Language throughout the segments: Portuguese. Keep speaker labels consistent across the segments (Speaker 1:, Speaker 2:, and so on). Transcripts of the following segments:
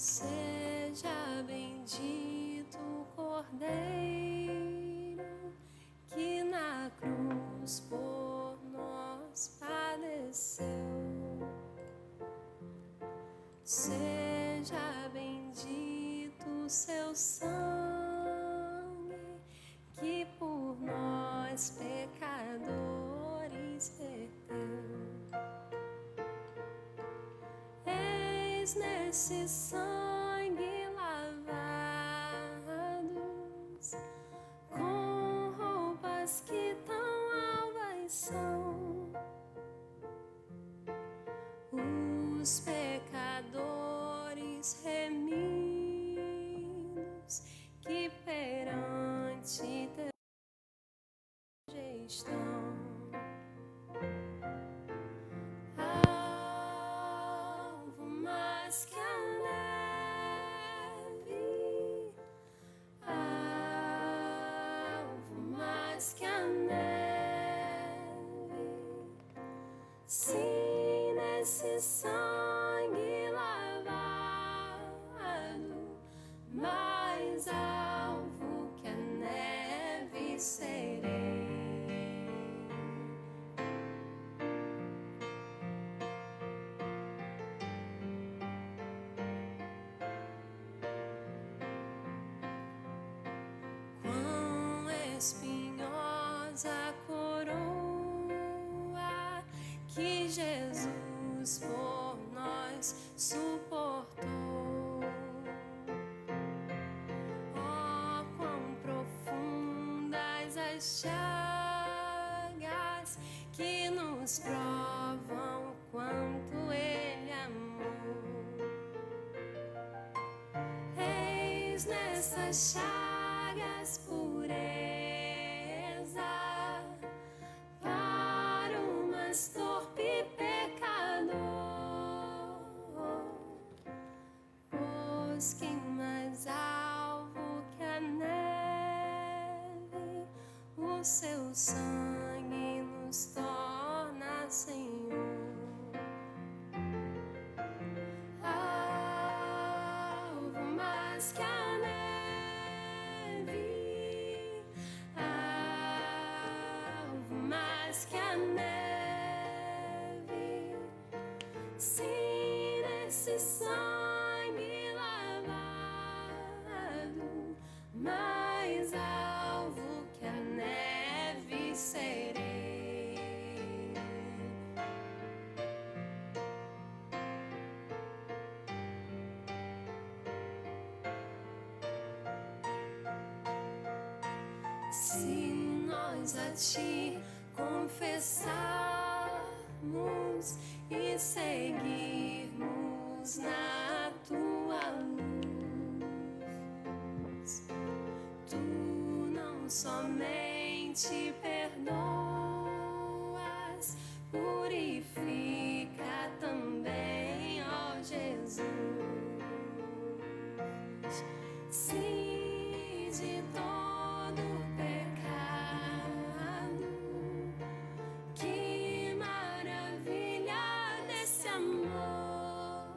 Speaker 1: Seja bendito o Cordeiro que na cruz por nós padeceu. Seja bendito o seu sangue que por nós pecadores verteu. Eis nesse sangue lavados, com roupas que tão alvas são, os pecadores remidos que perante Deus estão. Alvo mais que a neve, alvo mais que a neve, sim, nesse sangue lavado, mais alvo que a neve serei. Quão espinhosa a coroa que Jesus por nós suportou. Oh, quão profundas as chagas que nos provam o quanto Ele amou. Eis nessas chagas pureza para o mais torpe pecador, pois quem mais alvo que a neve, o seu sangue nos torna Senhor. Alvo mais que a neve, alvo mais que a neve, sim, nesse sangue lavado, mais alvo que a neve serei. Se nós a ti confessarmos e seguirmos na tua luz, tu não somente perdoas, purifica também, ó Jesus. Sim, de todo pecado, que maravilha desse amor,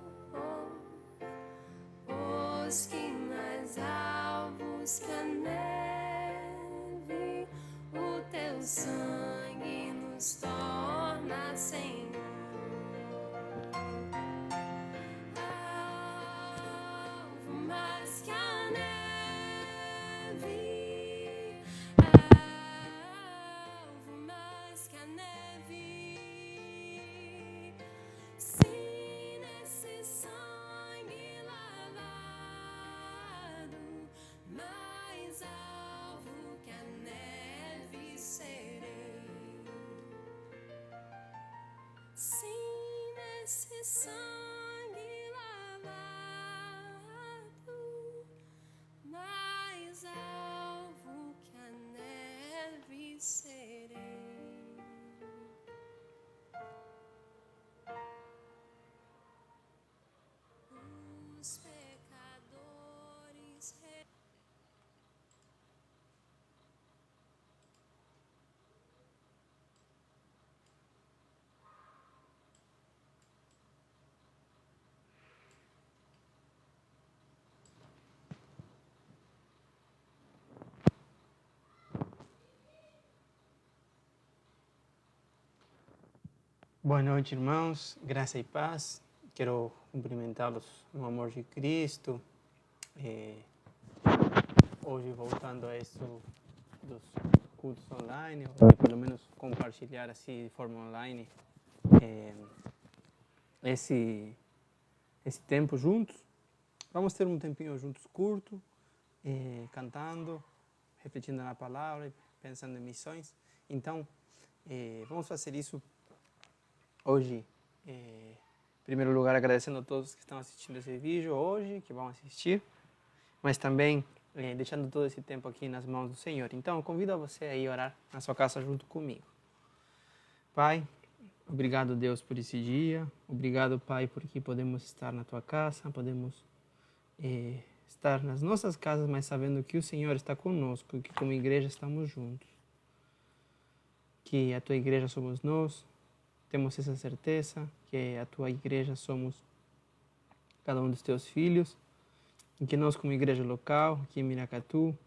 Speaker 1: pois que mais alvos que a neve, o teu sangue nos torna Senhor. Alvo mais que a neve, alvo mais que a neve, sim, nesse sangue lavado, mais alvo que a neve serei. Sim, nesse sangue lavado, mais alvo que a neve serei. Os pecadores
Speaker 2: Boa noite, irmãos. Graça e paz. Quero cumprimentá-los no amor de Cristo. Hoje, voltando a isso dos cultos online, ou pelo menos compartilhar assim de forma online esse tempo juntos. Vamos ter um tempinho juntos curto, cantando, refletindo na palavra, pensando em missões. Então, vamos fazer isso hoje. Em primeiro lugar, agradecendo a todos que estão assistindo esse vídeo hoje, que vão assistir, mas também deixando todo esse tempo aqui nas mãos do Senhor. Então, eu convido a você a ir orar na sua casa junto comigo. Pai, obrigado, Deus, por esse dia. Obrigado, Pai, porque podemos estar na Tua casa, podemos estar nas nossas casas, mas sabendo que o Senhor está conosco e que como igreja estamos juntos. Que a Tua igreja somos nós, temos essa certeza que a Tua igreja somos cada um dos Teus filhos, e que nós como igreja local, aqui em Miracatu,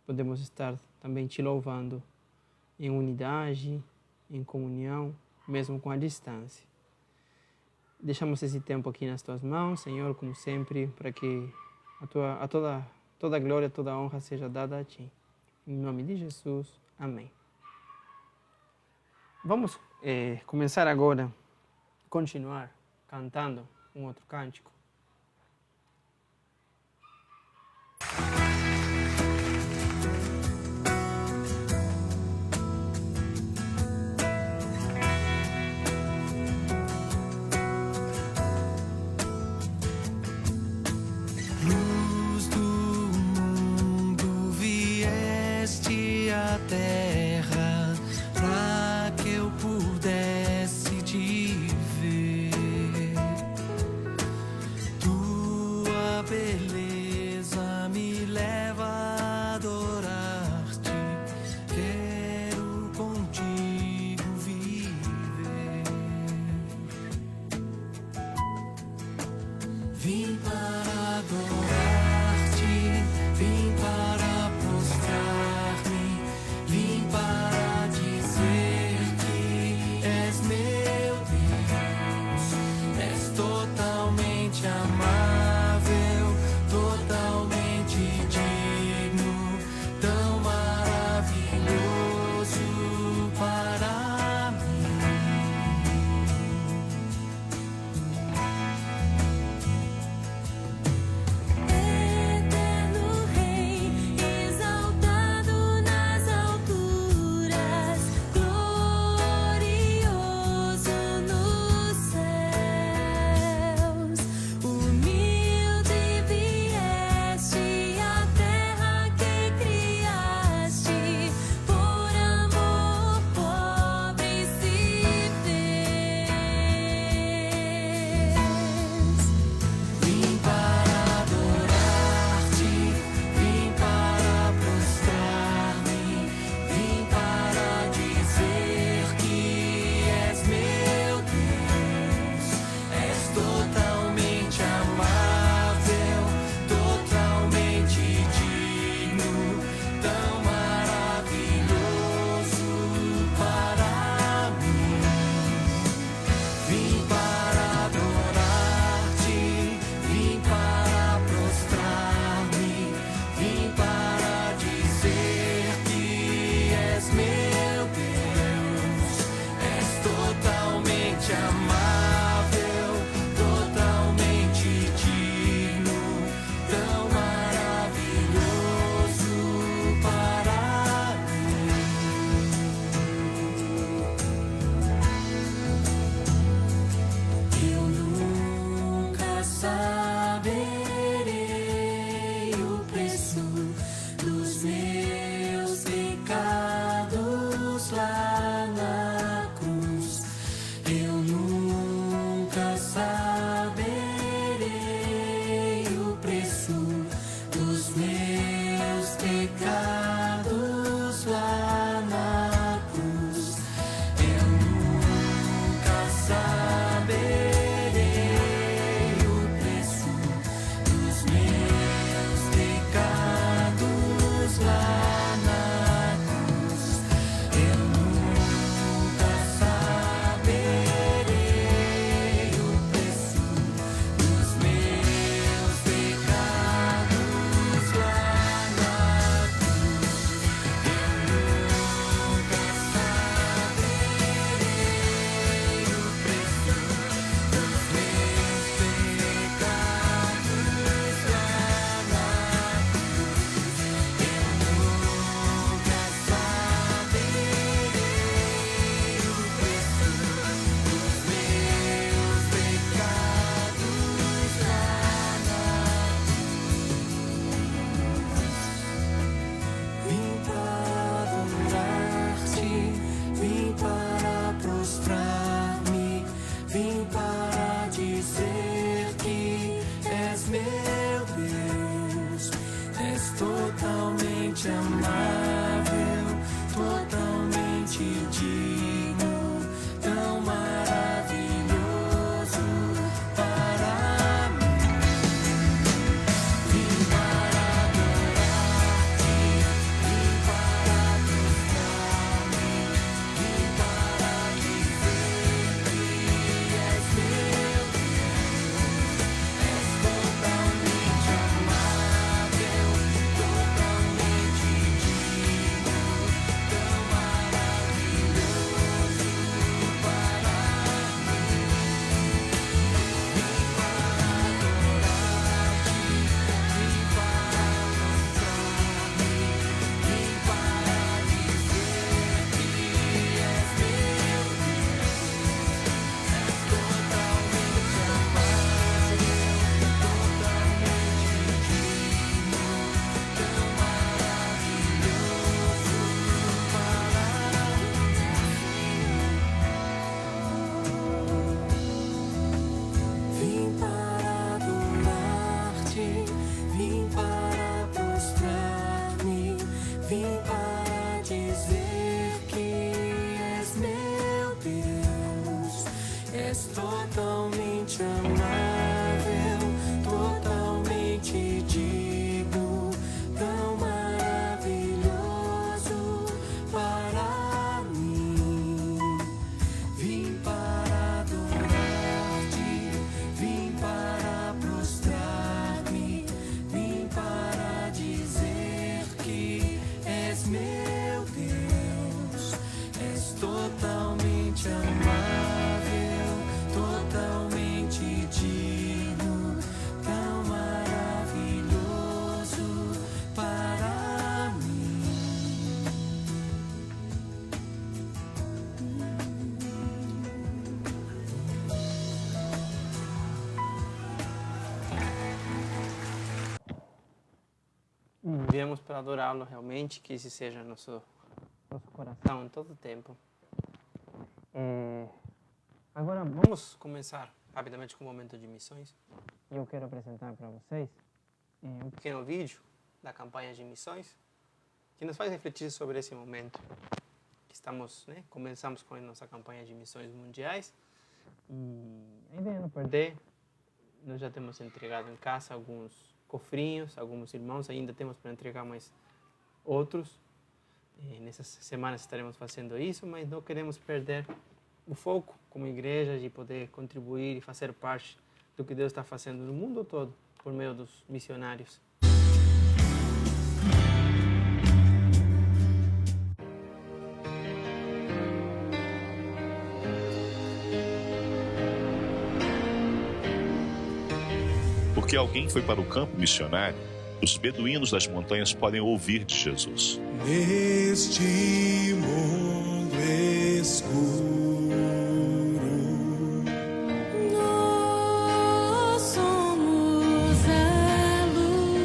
Speaker 2: podemos estar também Te louvando em unidade, em comunhão, mesmo com a distância. Deixamos esse tempo aqui nas Tuas mãos, Senhor, como sempre, para que toda a glória, toda a honra seja dada a Ti. Em nome de Jesus, amém. Vamos começar agora, continuar cantando um outro cântico.
Speaker 3: Luz do mundo, vieste à terra pra que eu pudesse te ver. totalmente amável, totalmente digno, tão maravilhoso para mim. Vim para adorar-te, vim para prostrar-me, vim para dizer que és meu Deus, és totalmente amável, totalmente digno, tão maravilhoso para mim. Vim para adorar-te, vim para prostrar-me, vim para dizer que és meu Deus, és totalmente amável, totalmente digno, tão maravilhoso Vim para adorar-te, vim para prostrar-me, vim para dizer que és meu Deus, és totalmente amável, totalmente digno, tão maravilhoso para mim. Vim para adorar-te, vim para prostrar-me, vim para dizer que és meu Deus, és totalmente amável, totalmente digno, tão maravilhoso para mim.
Speaker 2: Viemos para adorá-lo realmente, que esse seja nosso coração em todo o tempo. Agora vamos começar rapidamente com o momento de missões. Eu quero apresentar para vocês um pequeno vídeo da campanha de missões que nos faz refletir sobre esse momento que estamos, começamos com a nossa campanha de missões mundiais e a ideia é não perder. Nós já temos entregado em casa alguns cofrinhos, alguns irmãos, ainda temos para entregar mais outros. Nessas semanas estaremos fazendo isso, mas não queremos perder o foco como igreja de poder contribuir e fazer parte do que Deus está fazendo no mundo todo por meio dos missionários.
Speaker 4: Porque alguém foi para o campo missionário, os beduínos das montanhas podem ouvir de Jesus.
Speaker 3: Neste mundo escuro,
Speaker 1: Nós somos a luz.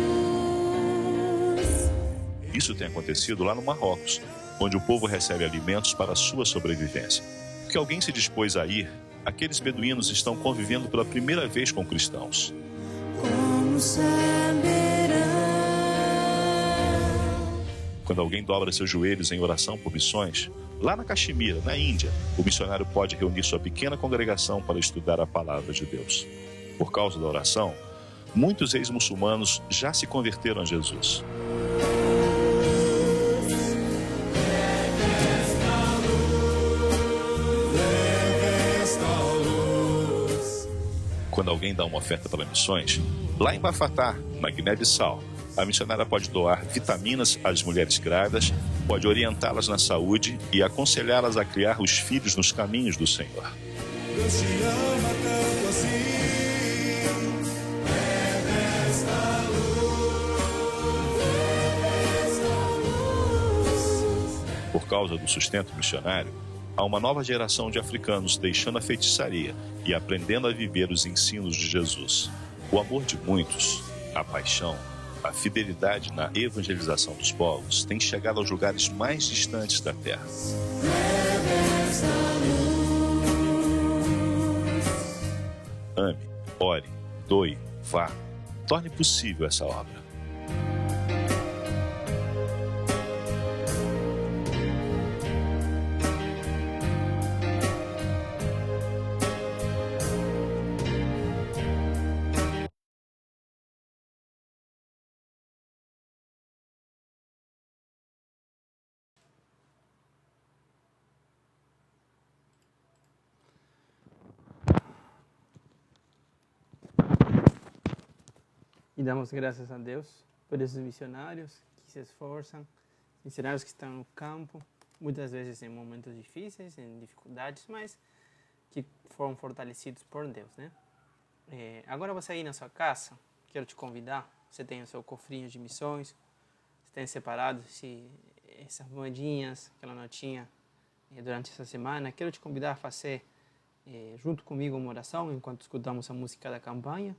Speaker 4: Isso tem acontecido lá no Marrocos, onde o povo recebe alimentos para a sua sobrevivência. Porque alguém se dispôs a ir, aqueles beduínos estão convivendo pela primeira vez com cristãos.
Speaker 1: Como saberão?
Speaker 4: Quando alguém dobra seus joelhos em oração por missões, lá na Caxemira, na Índia, o missionário pode reunir sua pequena congregação para estudar a palavra de Deus. Por causa da oração, muitos ex-muçulmanos já se converteram a Jesus. Quando alguém dá uma oferta para missões, lá em Bafatá, na Guiné-Bissau, a missionária pode doar vitaminas às mulheres grávidas, pode orientá-las na saúde e aconselhá-las a criar os filhos nos caminhos do Senhor.
Speaker 3: Deus te ama tanto assim.
Speaker 4: Por causa do sustento missionário, há uma nova geração de africanos deixando a feitiçaria e aprendendo a viver os ensinos de Jesus. O amor de muitos, a paixão, a fidelidade na evangelização dos povos tem chegado aos lugares mais distantes da terra. Ame, ore, doe, vá. Torne possível essa obra.
Speaker 2: E damos graças a Deus por esses missionários que se esforçam, missionários que estão no campo, muitas vezes em momentos difíceis, em dificuldades, mas que foram fortalecidos por Deus, né? Agora você aí na sua casa, quero te convidar, você tem o seu cofrinho de missões, você tem separado essas moedinhas, aquela notinha durante essa semana, quero te convidar a fazer junto comigo uma oração enquanto escutamos a música da campanha.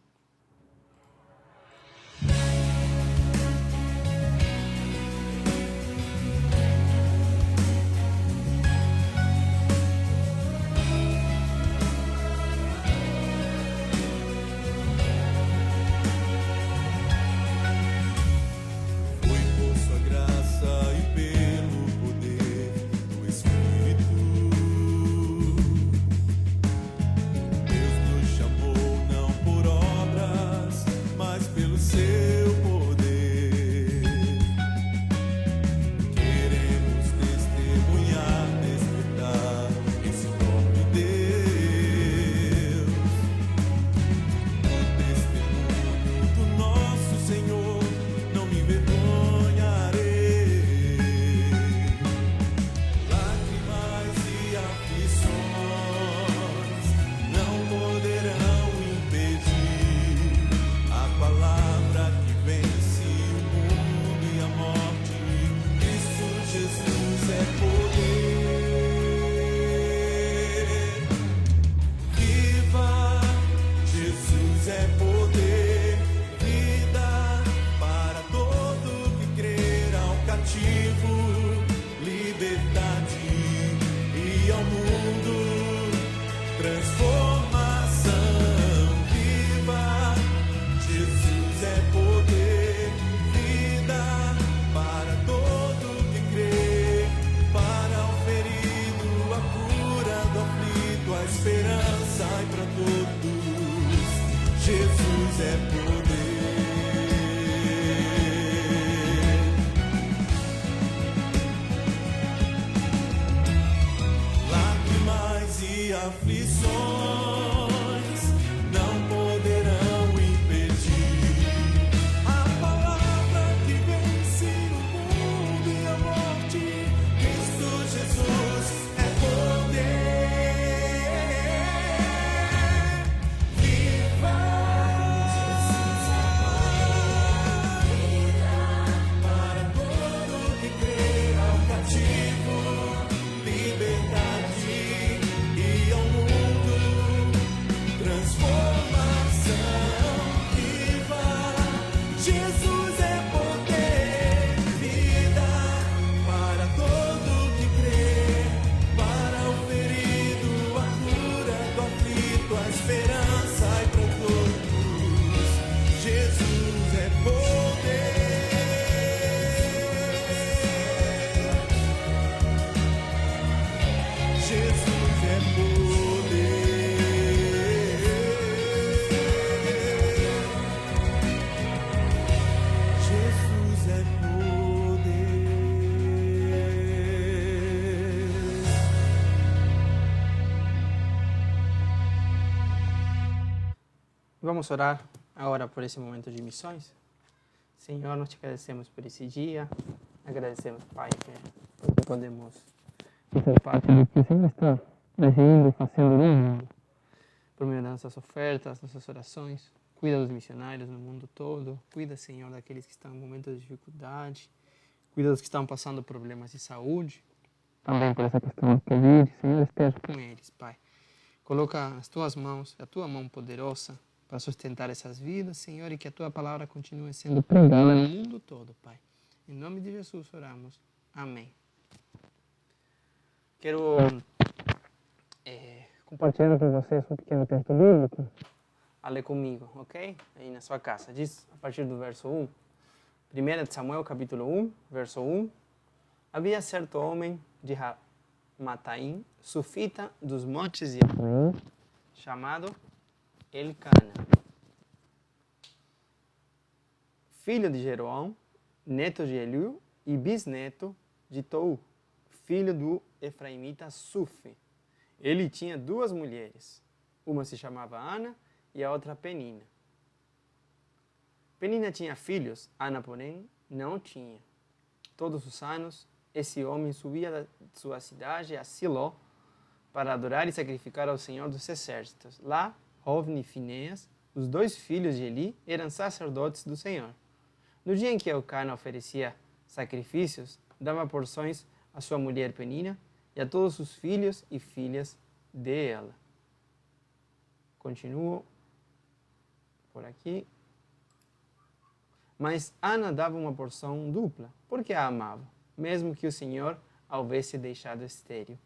Speaker 2: Vamos orar agora por esse momento de missões. Senhor, nós te agradecemos por esse dia. Agradecemos, Pai, porque podemos fazer parte do que o Senhor está decidindo e fazendo no mundo. Por meio das nossas ofertas, nossas orações. Cuida dos missionários no mundo todo. Cuida, Senhor, daqueles que estão em momentos de dificuldade. Cuida dos que estão passando problemas de saúde. Também por essa questão do Covid. Senhor, esteja com eles, Pai. Coloca nas tuas mãos, a tua mão poderosa, para sustentar essas vidas, Senhor, e que a Tua palavra continue sendo pregada no mundo todo, Pai. Em nome de Jesus oramos. Amém. Quero compartilhar com vocês um pequeno texto bíblico. Lê comigo, ok? Aí na sua casa. Diz, a partir do verso 1. 1 Samuel, capítulo 1, verso 1. Havia certo homem de Ramataim, sufita dos montes de Efraim, chamado Elcana, filho de Jeroão, neto de Eliú e bisneto de Tou, filho do efraimita Sufi. Ele tinha duas mulheres, uma se chamava Ana e a outra Penina. Penina tinha filhos, Ana, porém, não tinha. Todos os anos, esse homem subia da sua cidade a Siló para adorar e sacrificar ao Senhor dos Exércitos. Lá, Hofni e Finéias, os 2 filhos de Eli, eram sacerdotes do Senhor. No dia em que Elcana oferecia sacrifícios, dava porções à sua mulher Penina e a todos os filhos e filhas dela. Continuo por aqui. Mas Ana dava uma porção dupla, porque a amava, mesmo que o Senhor a houvesse deixado estéril.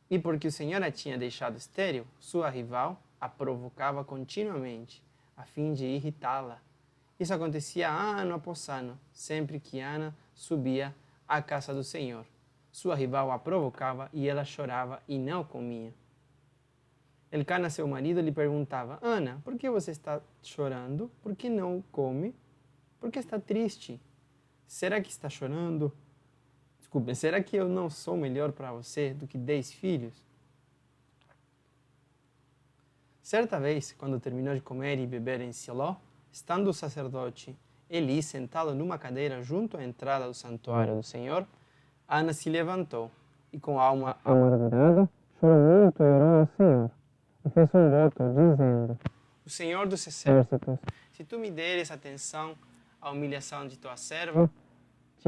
Speaker 2: E porque o Senhor a tinha deixado estéril, sua rival a provocava continuamente, a fim de irritá-la. Isso acontecia ano após ano, sempre que Ana subia à casa do Senhor. Sua rival a provocava e ela chorava e não comia. Elcana, seu marido, lhe perguntava: Ana, por que você está chorando? Por que não come? Por que está triste? Será que está chorando? Desculpe, será que eu não sou melhor para você do que 10 filhos? Certa vez, quando terminou de comer e beber em Siló, estando o sacerdote Eli sentado numa cadeira junto à entrada do santuário do Senhor, Ana se levantou e, com a alma amargurada, chorou muito e orou ao Senhor. E fez um voto, dizendo: O Senhor dos Exércitos, se tu me deres atenção à humilhação de tua serva, te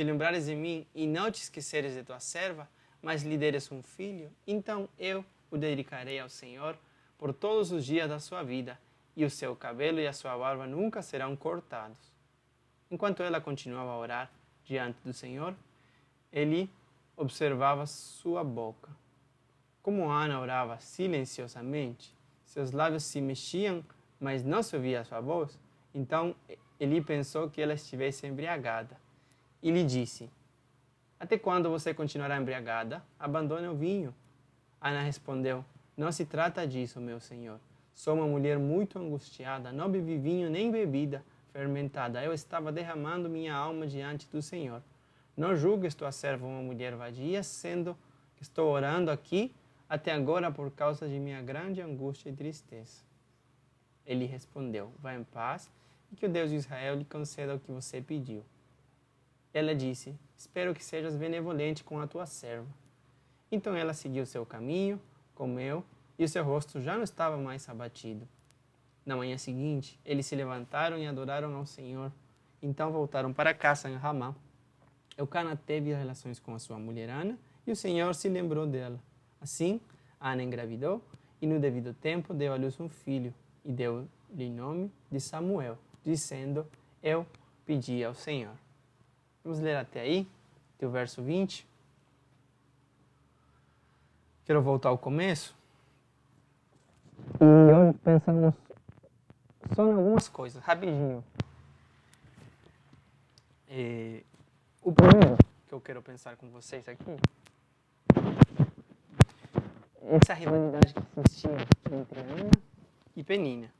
Speaker 2: lembrares de mim e não te esqueceres de tua serva, mas lhe deres um filho, então eu o dedicarei ao Senhor por todos os dias da sua vida, e o seu cabelo e a sua barba nunca serão cortados. Enquanto ela continuava a orar diante do Senhor, ele observava sua boca. Como Ana orava silenciosamente, seus lábios se mexiam, mas não se ouvia a sua voz, então Eli pensou que ela estivesse embriagada. E lhe disse: Até quando você continuará embriagada? Abandone o vinho. Ana respondeu: Não se trata disso, meu senhor. Sou uma mulher muito angustiada, não bebi vinho nem bebida fermentada. Eu estava derramando minha alma diante do Senhor. Não julgues tua serva uma mulher vadia, sendo que estou orando aqui até agora por causa de minha grande angústia e tristeza. Ele respondeu: Vá em paz e que o Deus de Israel lhe conceda o que você pediu. Ela disse: Espero que sejas benevolente com a tua serva. Então ela seguiu seu caminho, comeu, e o seu rosto já não estava mais abatido. Na manhã seguinte, eles se levantaram e adoraram ao Senhor. Então voltaram para casa em Ramá. Elcana teve relações com a sua mulher Ana, e o Senhor se lembrou dela. Assim, Ana engravidou, e no devido tempo deu à luz um filho, e deu-lhe nome de Samuel, dizendo: Eu pedi ao Senhor. Vamos ler até aí, até o verso 20. Quero voltar ao começo. E hoje pensamos só em algumas coisas, rapidinho. O primeiro que eu quero pensar com vocês aqui, essa rivalidade que existia entre Ana e Penina.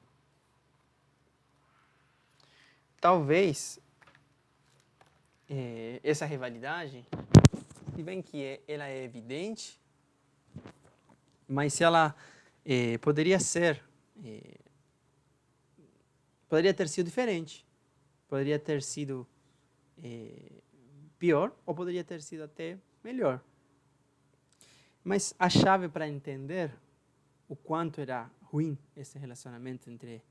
Speaker 2: Talvez essa rivalidade, se bem que ela é evidente, mas se ela poderia ter sido diferente, poderia ter sido pior ou poderia ter sido até melhor. Mas a chave para entender o quanto era ruim esse relacionamento entre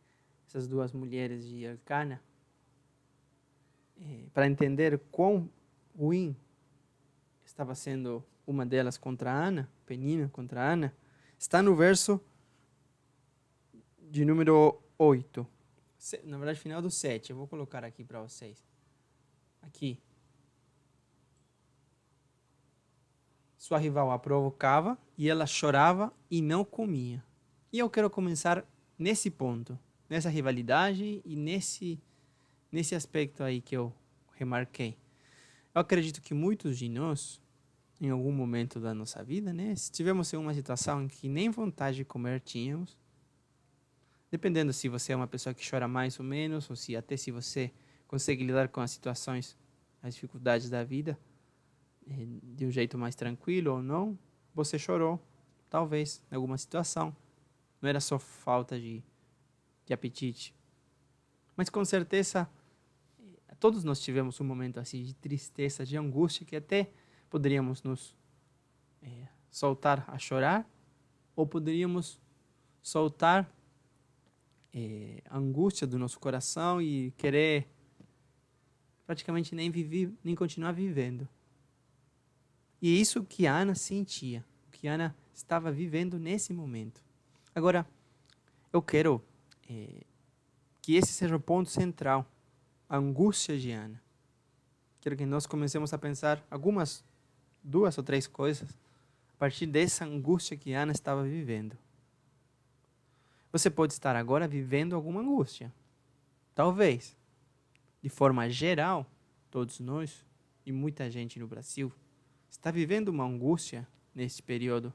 Speaker 2: essas duas mulheres de Elcana, para entender quão ruim estava sendo uma delas contra Ana, Penina contra Ana, está no verso de número 8. Na verdade, final do 7. Eu vou colocar aqui para vocês. Aqui. Sua rival a provocava e ela chorava e não comia. E eu quero começar nesse ponto, nessa rivalidade e nesse aspecto aí que eu remarquei. Eu acredito que muitos de nós, em algum momento da nossa vida, né, estivemos em uma situação em que nem vontade de comer tínhamos, dependendo se você é uma pessoa que chora mais ou menos, ou se você consegue lidar com as situações, as dificuldades da vida, de um jeito mais tranquilo ou não, você chorou, talvez, em alguma situação. Não era só falta de de apetite. Mas com certeza, todos nós tivemos um momento assim de tristeza, de angústia, que até poderíamos nos soltar a chorar, ou poderíamos soltar a angústia do nosso coração e querer praticamente nem continuar vivendo. E é isso que Ana sentia, o que Ana estava vivendo nesse momento. Agora, eu quero que esse seja o ponto central, a angústia de Ana. Quero que nós comecemos a pensar algumas, 2 ou 3 coisas, a partir dessa angústia que Ana estava vivendo. Você pode estar agora vivendo alguma angústia. Talvez, de forma geral, todos nós e muita gente no Brasil está vivendo uma angústia nesse período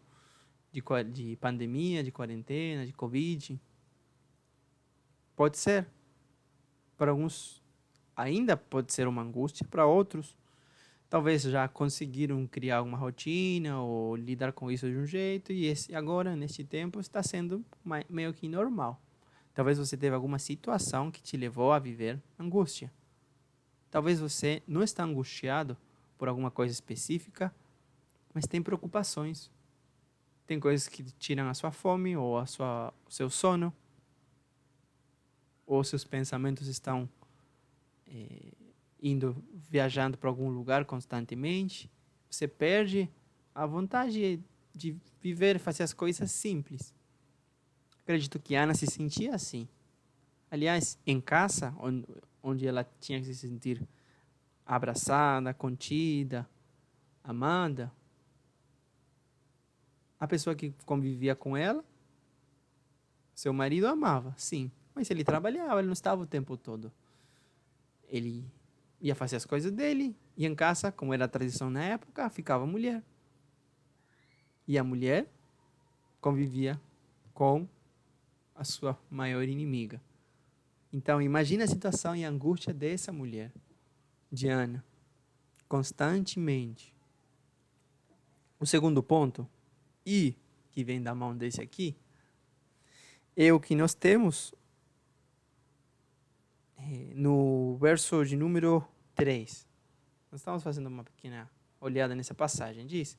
Speaker 2: de pandemia, de quarentena, de Covid. Pode ser. Para alguns ainda pode ser uma angústia, para outros talvez já conseguiram criar uma rotina ou lidar com isso de um jeito e agora, neste tempo, está sendo meio que normal. Talvez você teve alguma situação que te levou a viver angústia. Talvez você não está angustiado por alguma coisa específica, mas tem preocupações. Tem coisas que tiram a sua fome ou o seu sono, ou seus pensamentos estão viajando para algum lugar constantemente. Você perde a vontade de viver, fazer as coisas simples. Acredito que Ana se sentia assim. Aliás, em casa, onde ela tinha que se sentir abraçada, contida, amada, a pessoa que convivia com ela, seu marido, amava, sim. Mas ele trabalhava, ele não estava o tempo todo. Ele ia fazer as coisas dele, e em casa, como era a tradição na época, ficava a mulher. E a mulher convivia com a sua maior inimiga. Então, imagine a situação e a angústia dessa mulher, de Ana, constantemente. O segundo ponto, e que vem da mão desse aqui, é o que nós temos no verso de número 3. Nós estamos fazendo uma pequena olhada nessa passagem. Diz: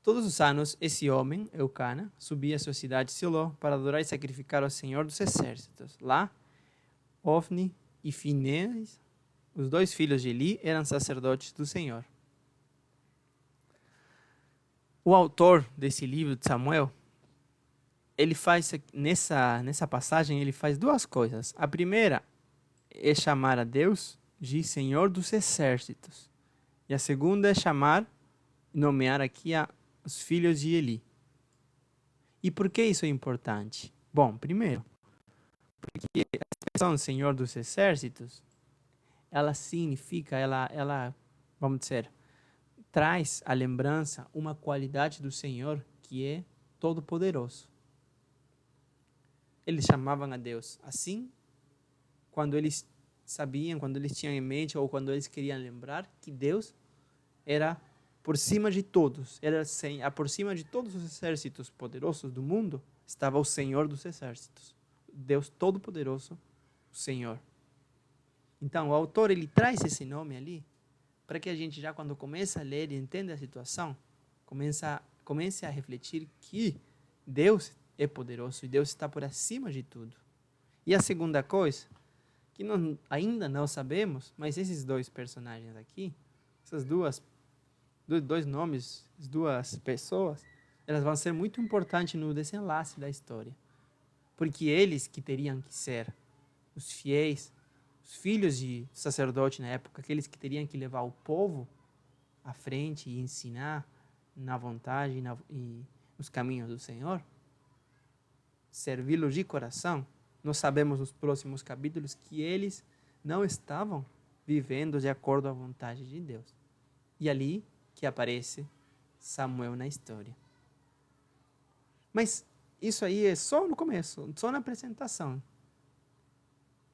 Speaker 2: todos os anos, esse homem, Eucana, subia à sua cidade Siló para adorar e sacrificar ao Senhor dos Exércitos. Lá, Ofni e Finéias, os 2 filhos de Eli, eram sacerdotes do Senhor. O autor desse livro de Samuel, ele faz, nessa passagem, ele faz 2 coisas. A primeira é chamar a Deus de Senhor dos Exércitos. E a segunda é nomear aqui os filhos de Eli. E por que isso é importante? Bom, primeiro, porque a expressão Senhor dos Exércitos, ela significa, ela vamos dizer, traz à lembrança uma qualidade do Senhor que é todo-poderoso. Eles chamavam a Deus assim quando eles sabiam, quando eles tinham em mente ou quando eles queriam lembrar que Deus era por cima de todos, por cima de todos os exércitos poderosos do mundo, estava o Senhor dos Exércitos, Deus Todo-Poderoso, o Senhor. Então, o autor, ele traz esse nome ali, para que a gente já quando começa a ler e entende a situação, comece a refletir que Deus é poderoso e Deus está por acima de tudo. E a segunda coisa, que nós ainda não sabemos, mas esses 2 personagens aqui, essas dois nomes, as 2 pessoas, elas vão ser muito importantes no desenlace da história. Porque eles que teriam que ser os fiéis, os filhos de sacerdote na época, aqueles que teriam que levar o povo à frente e ensinar na vontade e nos caminhos do Senhor, servi-los de coração, nós sabemos nos próximos capítulos que eles não estavam vivendo de acordo à vontade de Deus. E ali que aparece Samuel na história. Mas isso aí é só no começo, só na apresentação.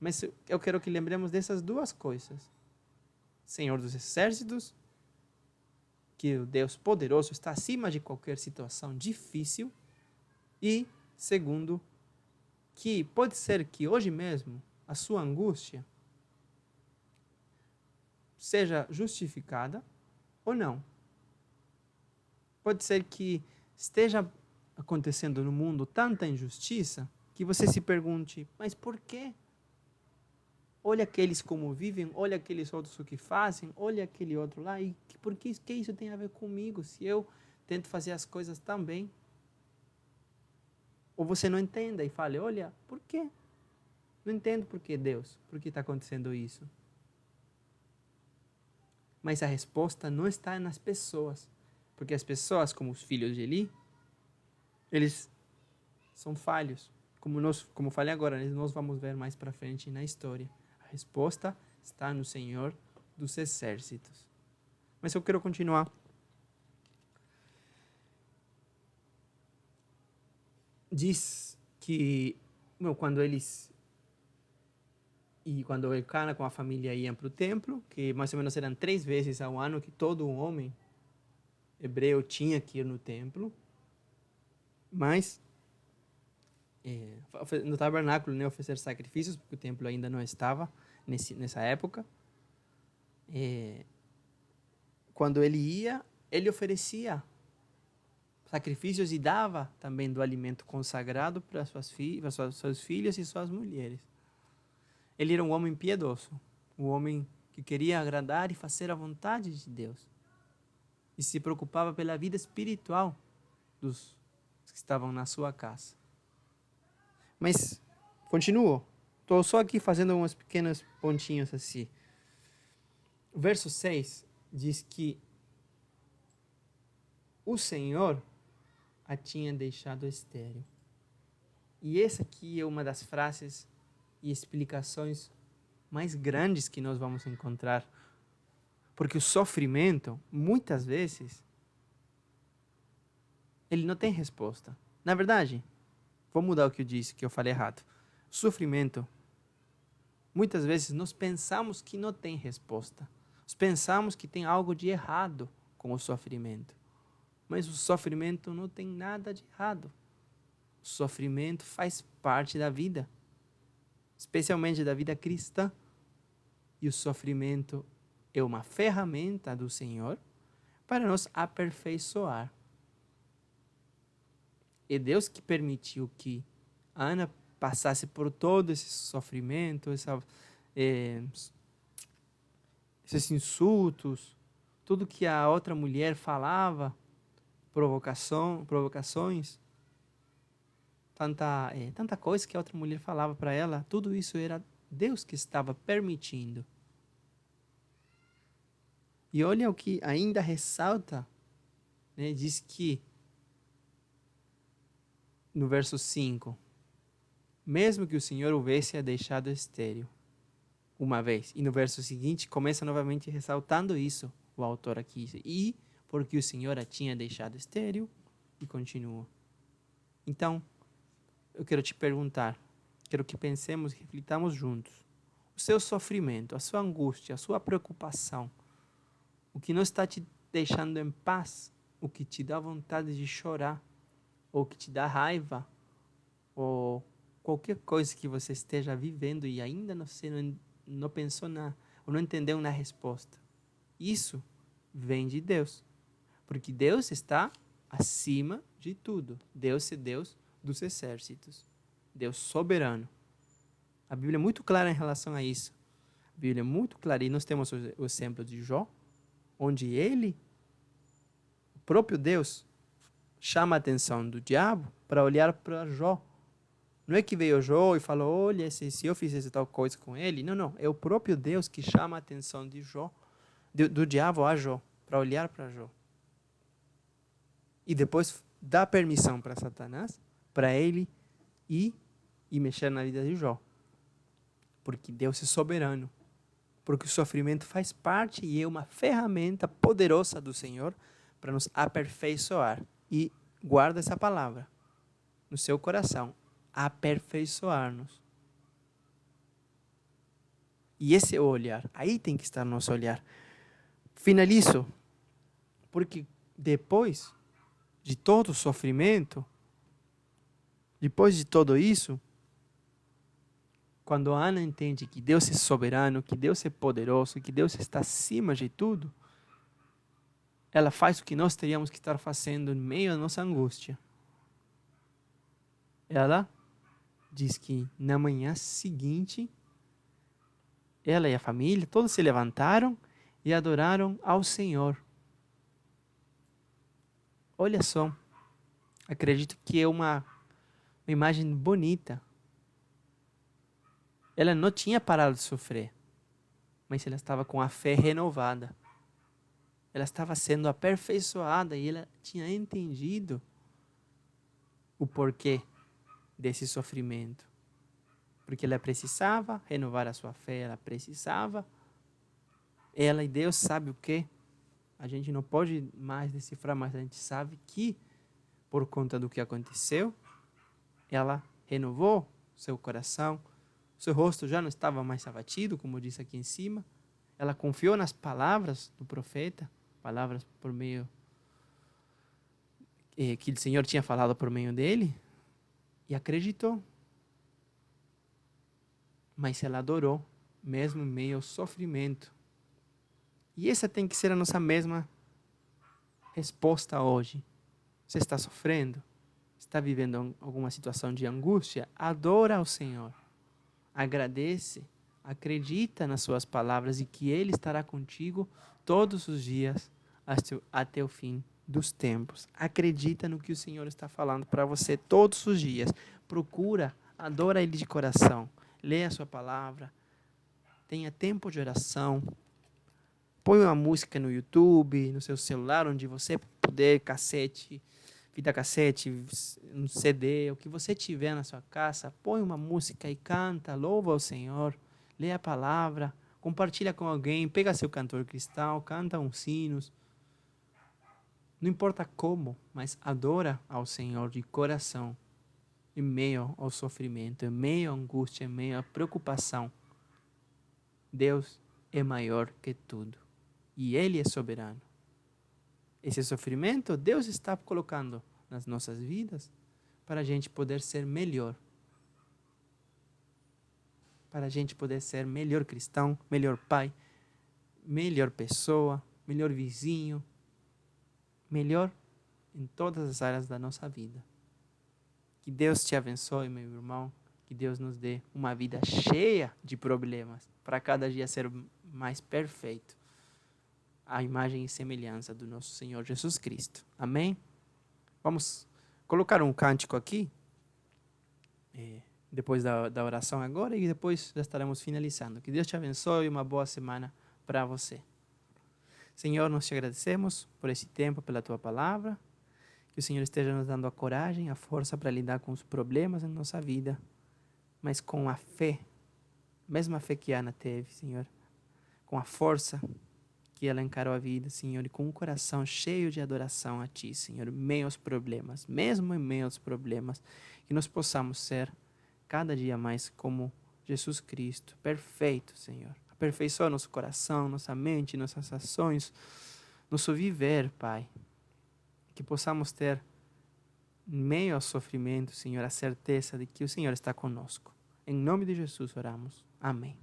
Speaker 2: Mas eu quero que lembremos dessas 2 coisas. Senhor dos Exércitos, que o Deus poderoso está acima de qualquer situação difícil. E, segundo, que pode ser que hoje mesmo a sua angústia seja justificada ou não. Pode ser que esteja acontecendo no mundo tanta injustiça que você se pergunte, mas por quê? Olha aqueles como vivem, olha aqueles outros o que fazem, olha aquele outro lá, e por que isso tem a ver comigo, se eu tento fazer as coisas tão bem? Ou você não entenda e fale, olha, por quê? Não entendo por que Deus, por que está acontecendo isso? Mas a resposta não está nas pessoas, porque as pessoas, como os filhos de Eli, eles são falhos. Como falei agora, nós vamos ver mais para frente na história. A resposta está no Senhor dos Exércitos. Mas eu quero continuar. Diz que quando Elcana com a família iam para o templo, que mais ou menos eram 3 vezes ao ano que todo homem hebreu tinha que ir no templo, mas no tabernáculo, né, oferecer sacrifícios, porque o templo ainda não estava nessa época. Quando ele ia, ele oferecia sacrifícios e dava também do alimento consagrado para seus filhos e suas mulheres. Ele era um homem piedoso, um homem que queria agradar e fazer a vontade de Deus. E se preocupava pela vida espiritual dos que estavam na sua casa. Mas, continuo. Estou só aqui fazendo umas pequenas pontinhos assim. O verso 6 diz que o Senhor a tinha deixado estéril. E essa aqui é uma das frases e explicações mais grandes que nós vamos encontrar. Porque o sofrimento, muitas vezes, ele não tem resposta. Na verdade, vou mudar o que eu disse, que eu falei errado. O sofrimento, muitas vezes, nós pensamos que não tem resposta. Nós pensamos que tem algo de errado com o sofrimento. Mas o sofrimento não tem nada de errado. O sofrimento faz parte da vida, especialmente da vida cristã. E o sofrimento é uma ferramenta do Senhor para nos aperfeiçoar. É Deus que permitiu que Ana passasse por todo esse sofrimento, esses insultos, tudo que a outra mulher falava, provocações, tanta coisa que a outra mulher falava para ela, tudo isso era Deus que estava permitindo. E olha o que ainda ressalta, né? Diz que, no verso 5, mesmo que o Senhor houvesse a deixado estéril uma vez. E no verso seguinte, começa novamente ressaltando isso, o autor aqui. E porque o Senhor a tinha deixado estéril, e continua. Então, eu quero te perguntar, quero que pensemos e reflitamos juntos. O seu sofrimento, a sua angústia, a sua preocupação, o que não está te deixando em paz, o que te dá vontade de chorar, ou que te dá raiva, ou qualquer coisa que você esteja vivendo e ainda você não pensou ou não entendeu na resposta. Isso vem de Deus, porque Deus está acima de tudo. Deus é Deus dos exércitos, Deus soberano. A Bíblia é muito clara em relação a isso. A Bíblia é muito clara, e nós temos o exemplo de Jó, onde o próprio Deus, chama a atenção do diabo para olhar para Jó. Não é que veio Jó e falou, olha, se eu fizesse tal coisa com ele. Não. É o próprio Deus que chama a atenção de Jó, do diabo a Jó, para olhar para Jó. E depois dá permissão para Satanás, para ele ir e mexer na vida de Jó. Porque Deus é soberano. Porque o sofrimento faz parte e é uma ferramenta poderosa do Senhor para nos aperfeiçoar. E guarda essa palavra no seu coração. Aperfeiçoar-nos. E esse é o olhar. Aí tem que estar nosso olhar. Finalizo. Porque depois de todo o sofrimento, depois de tudo isso, Quando Ana entende que Deus é soberano, que Deus é poderoso, que Deus está acima de tudo, ela faz o que nós teríamos que estar fazendo em meio à nossa angústia. Ela diz que na manhã seguinte, ela e a família, todos se levantaram e adoraram ao Senhor. Olha só, acredito que é uma imagem bonita. Ela não tinha parado de sofrer, mas ela estava com a fé renovada. Ela estava sendo aperfeiçoada e ela tinha entendido o porquê desse sofrimento. Porque ela precisava renovar a sua fé, ela precisava. Ela e Deus sabe o quê? A gente não pode mais decifrar, mas a gente sabe que, por conta do que aconteceu, ela renovou seu coração, seu rosto já não estava mais abatido, como diz aqui em cima. Ela confiou nas palavras do profeta, palavras por meio que o Senhor tinha falado por meio dele, e acreditou. Mas ela adorou, mesmo em meio ao sofrimento. E essa tem que ser a nossa mesma resposta hoje. Você está sofrendo? Está vivendo alguma situação de angústia? Adora ao Senhor. Agradece, acredita nas suas palavras e que Ele estará contigo todos os dias até o fim dos tempos. Acredita no que o Senhor está falando para você todos os dias. Procura, adora Ele de coração. Leia a sua palavra. Tenha tempo de oração. Põe uma música no YouTube, no seu celular, onde você puder, fita cassete, um CD, o que você tiver na sua casa, põe uma música e canta, louva ao Senhor, lê a palavra, compartilha com alguém, pega seu cantor cristão, canta uns hinos. Não importa como, mas adora ao Senhor de coração, em meio ao sofrimento, em meio à angústia, em meio à preocupação. Deus é maior que tudo e Ele é soberano. Esse sofrimento Deus está colocando nas nossas vidas para a gente poder ser melhor. Para a gente poder ser melhor cristão, melhor pai, melhor pessoa, melhor vizinho, melhor em todas as áreas da nossa vida. Que Deus te abençoe, meu irmão. Que Deus nos dê uma vida cheia de problemas, para cada dia ser mais perfeito. A imagem e semelhança do nosso Senhor Jesus Cristo. Amém? Vamos colocar um cântico aqui, depois da oração agora, e depois já estaremos finalizando. Que Deus te abençoe e uma boa semana para você. Senhor, nós te agradecemos por esse tempo, pela tua palavra. Que o Senhor esteja nos dando a coragem, a força para lidar com os problemas na nossa vida, mas com a fé, mesma fé que Ana teve, Senhor, com a força que ela encarou a vida, Senhor, e com um coração cheio de adoração a Ti, Senhor, em meio aos problemas, mesmo em meio aos problemas, que nós possamos ser cada dia mais como Jesus Cristo, perfeito, Senhor. Aperfeiçoa nosso coração, nossa mente, nossas ações, nosso viver, Pai. Que possamos ter, em meio ao sofrimento, Senhor, a certeza de que o Senhor está conosco. Em nome de Jesus oramos. Amém.